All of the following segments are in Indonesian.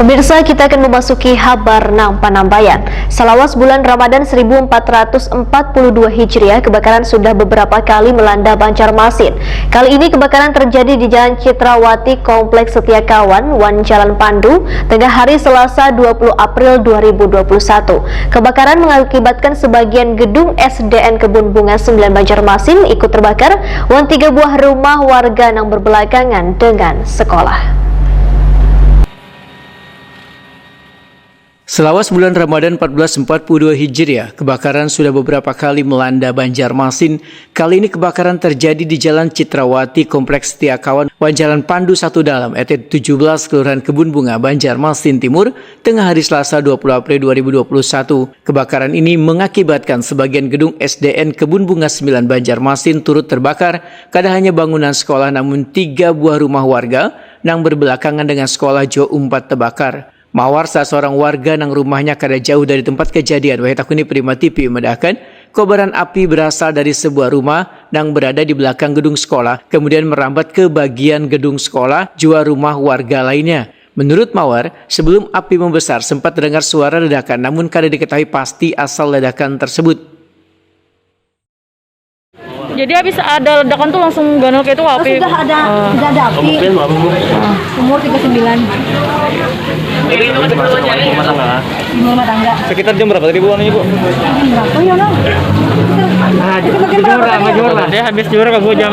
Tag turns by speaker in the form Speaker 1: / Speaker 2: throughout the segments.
Speaker 1: Pemirsa, kita akan memasuki kabar nang Panambayan. Selawas bulan Ramadan 1442 Hijriah, kebakaran sudah beberapa kali melanda Banjarmasin. Kali ini kebakaran terjadi di Jalan Citrawati, Kompleks Setiakawan, Wan Jalan Pandu, tengah hari Selasa 20 April 2021. Kebakaran mengakibatkan sebagian gedung SDN Kebun Bunga 9 Banjarmasin ikut terbakar, dan 3 buah rumah warga yang berbelakangan dengan sekolah.
Speaker 2: Selawas bulan Ramadan 1442 Hijriah, kebakaran sudah beberapa kali melanda Banjarmasin. Kali ini kebakaran terjadi di Jalan Citrawati, Kompleks Setiakawan, Wan Jalan Pandu 1 Dalam, RT 17, Kelurahan Kebun Bunga, Banjarmasin Timur, tengah hari Selasa 20 April 2021. Kebakaran ini mengakibatkan sebagian gedung SDN Kebun Bunga 9 Banjarmasin turut terbakar. Kada hanya bangunan sekolah, namun 3 buah rumah warga yang berbelakangan dengan sekolah Jo 4 terbakar. Mawar salah seorang warga nang rumahnya kada jauh dari tempat kejadian. Wahai takuni Prima TV medahkan, kobaran api berasal dari sebuah rumah yang berada di belakang gedung sekolah, kemudian merambat ke bagian gedung sekolah, jua rumah warga lainnya. Menurut Mawar, sebelum api membesar sempat terdengar suara ledakan, namun kada diketahui pasti asal ledakan tersebut.
Speaker 3: Jadi habis ada ledakan tuh langsung ganal kayak itu api.
Speaker 4: Sudah ada api. Umur 39.
Speaker 5: Jadi itu rumah tangga.
Speaker 4: Di rumah tangga.
Speaker 5: Sekitar jam berapa tadi Bu? Ibu?
Speaker 4: Jam berapa ya, Nong?
Speaker 3: Major. Dia habis juara ke gua jam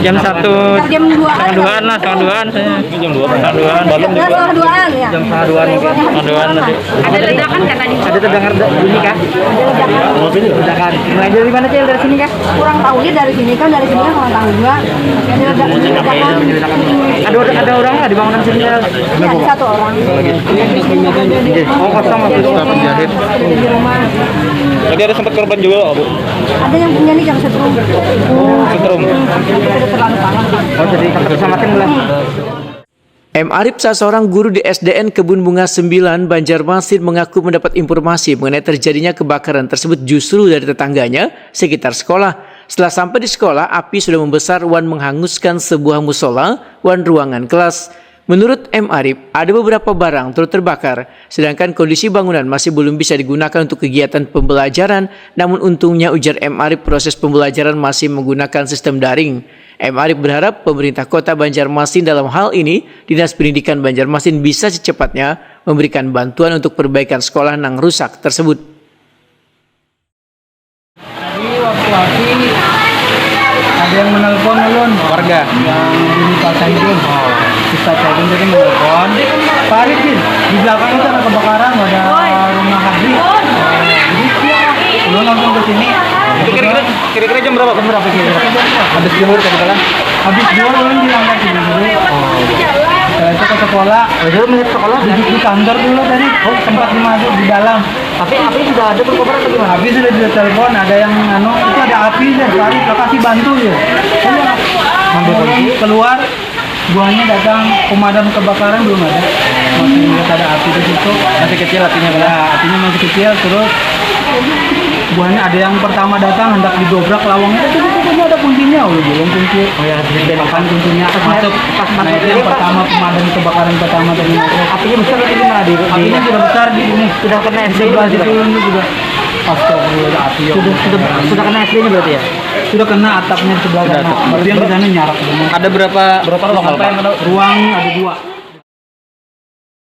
Speaker 3: jam 1.
Speaker 4: Jam 2-an.
Speaker 3: Setengah 2-an lah, setengah 2-an saya.
Speaker 5: Jam 2, setengah 2-an. Balam juga.
Speaker 4: Setengah 2-an ya.
Speaker 3: Jam setengah 2-an mungkin. Setengah 2-an nanti.
Speaker 4: Ada ledakan kan tadi?
Speaker 3: Ada terdengar bunyi kah?
Speaker 4: Ada ledakan.
Speaker 3: Ledakan. Mulai dari mana Cil? Dari sini kah?
Speaker 4: Kurang tahu dia dari sini kan kurang tahu juga. Ada ledakan.
Speaker 3: Ada orang nggak di bangunan sini?
Speaker 4: Ya, ada 1 orang.
Speaker 3: Oh, kosong waktu itu nggak penjahit.
Speaker 4: Di rumah.
Speaker 5: Tadi ada sempat korban juga Bu?
Speaker 4: Ada yang punya nih jam setrum.
Speaker 5: Setrum.
Speaker 4: Sudah terlalu panas.
Speaker 3: Oh, jadi kesamatin mulai.
Speaker 2: M. Arif, salah seorang guru di SDN Kebun Bunga 9 Banjarmasin, mengaku mendapat informasi mengenai terjadinya kebakaran tersebut justru dari tetangganya sekitar sekolah. Setelah sampai di sekolah, api sudah membesar wan menghanguskan sebuah musola wan ruangan kelas. Menurut M. Arif, ada beberapa barang turut terbakar, sedangkan kondisi bangunan masih belum bisa digunakan untuk kegiatan pembelajaran. Namun untungnya, ujar M. Arif, proses pembelajaran masih menggunakan sistem daring. M. Arif berharap pemerintah kota Banjarmasin dalam hal ini, Dinas Pendidikan Banjarmasin bisa secepatnya memberikan bantuan untuk perbaikan sekolah yang rusak tersebut.
Speaker 6: Tadi waktu api ada yang menelpon ulun warga yang di Pasar itu. Kita cari jadi menelpon. Pak Arif, di belakang itu ada kebakaran, ada rumah Habib. Jadi ulun langsung ke sini.
Speaker 5: Kira-kira jam berapa?
Speaker 6: Habis juhur tadi kan. Habis juhur ulun di lantai sini dulu. Setelah itu ke sekolah.
Speaker 3: Dulu melihat sekolah
Speaker 6: Di kantor dulu tadi. Sempat masuk di dalam.
Speaker 3: tapi api sudah ada berkobaran atau gimana?
Speaker 6: Habis sudah ditelepon, ada yang itu ada api deh, Arif kasih bantu ya. Keluar, buahnya datang pemadam kebakaran belum ada. Masih lihat ada api di situ.
Speaker 5: Masih kecil apinya
Speaker 6: Ya, apinya masih kecil, terus buahnya ada yang pertama datang hendak didobrak lawangnya, itu ada kuncinya, udah belum kunci.
Speaker 3: Oh ya,
Speaker 6: Bahkan kuncinya masuk. Nah, itu yang pertama pemadam kebakaran pertama tadi.
Speaker 3: apinya besar atau gimana di
Speaker 6: Apinya sudah besar di ini.
Speaker 3: sudah kena SD
Speaker 6: Sebelah
Speaker 3: juga?
Speaker 6: situ ini juga. Astagfirullah, api ya.
Speaker 3: Sudah kena SD-nya berarti ya?
Speaker 6: Sudah kena atapnya di sebelah sana. Tapi yang di sana nyarak semua.
Speaker 5: Ada berapa ruang
Speaker 6: Ruang ada 2.